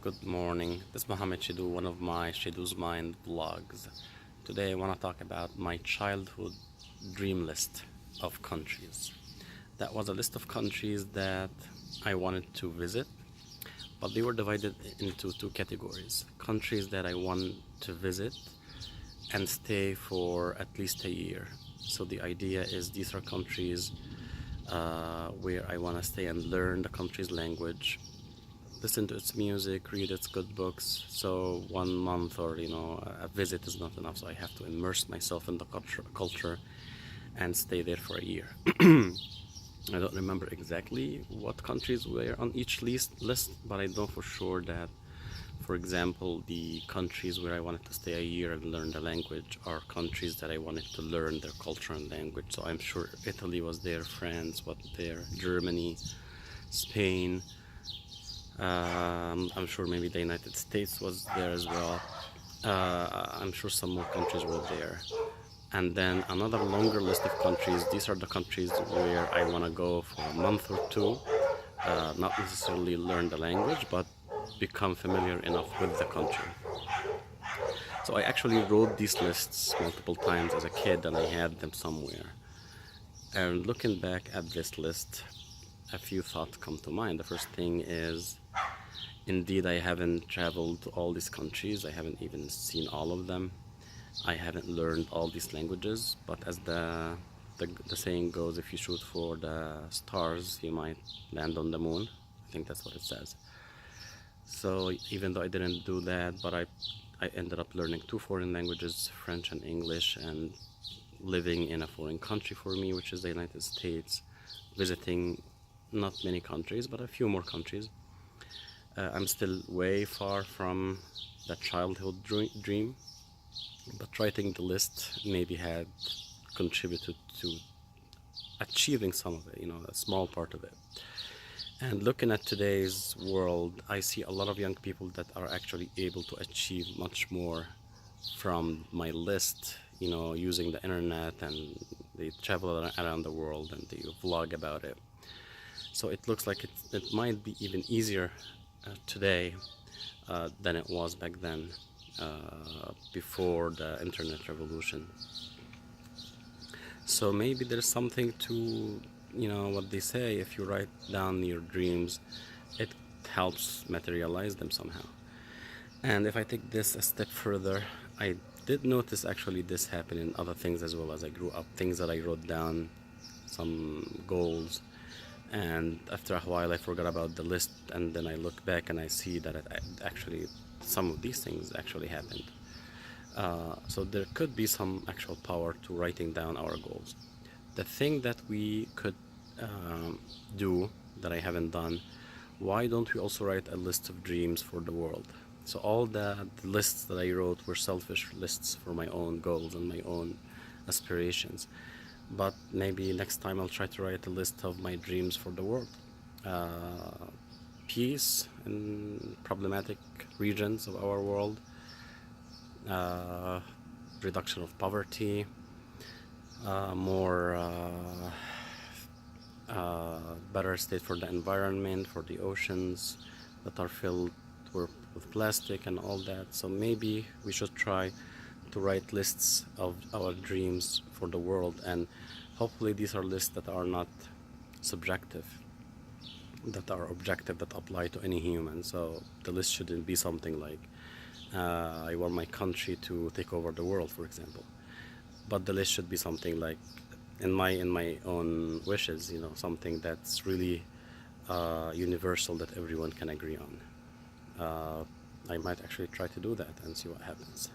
Good morning. This is Mohammed Shidu, one of my Shidu's Mind vlogs. Today I want to talk about my childhood dream list of countries. That was a list of countries that I wanted to visit, but they were divided into two categories. Countries that I want to visit and stay for at least a year. So the idea is these are countries where I want to stay and learn the country's language, listen to its music, read its good books. So 1 month or a visit is not enough. So I have to immerse myself in the culture and stay there for a year. I don't remember exactly what countries were on each list, but I know for sure that, for example, the countries where I wanted to stay a year and learn the language are countries that I wanted to learn their culture and language. So I'm sure Italy was there, France was there, Germany, Spain. I'm sure maybe the United States was there as well. I'm sure some more countries were there. And then another longer list of countries. These are the countries where I want to go for a month or two, not necessarily learn the language, but become familiar enough with the country. So I actually wrote these lists multiple times as a kid, and I had them somewhere. And looking back at this list, a few thoughts come to mind. The first thing is, indeed, I haven't traveled to all these countries. I haven't even seen all of them. I haven't learned all these languages, but as the saying goes, if you shoot for the stars, you might land on the moon. I think that's what it says. So even though I didn't do that, but I ended up learning two foreign languages, French and English, and living in a foreign country for me, which is the United States, visiting not many countries, but a few more countries. I'm still way far from that childhood dream, but writing the list maybe had contributed to achieving some of it, a small part of it. And looking at today's world, I see a lot of young people that are actually able to achieve much more from my list, using the internet, and they travel around the world and they vlog about it. So it looks like it might be even easier today than it was back then, before the internet revolution. So maybe there's something to what they say, if you write down your dreams, it helps materialize them somehow. And if I take this a step further, I did notice actually this happened in other things as well. As I grew up, things that I wrote down, some goals, and after a while I forgot about the list, and then I look back and I see that actually some of these things actually happened. So there could be some actual power to writing down our goals. The thing that we could do that I haven't done, why don't we also write a list of dreams for the world? So all the lists that I wrote were selfish lists for my own goals and my own aspirations. But maybe next time I'll try to write a list of my dreams for the world. Peace in problematic regions of our world, reduction of poverty, more better state for the environment, for the oceans that are filled with plastic and all that. So maybe we should try to write lists of our dreams for the world, and hopefully these are lists that are not subjective, that are objective, that apply to any human. So the list shouldn't be something like I want my country to take over the world, for example, but the list should be something like in my own wishes, something that's really universal, that everyone can agree on. I might actually try to do that and see what happens.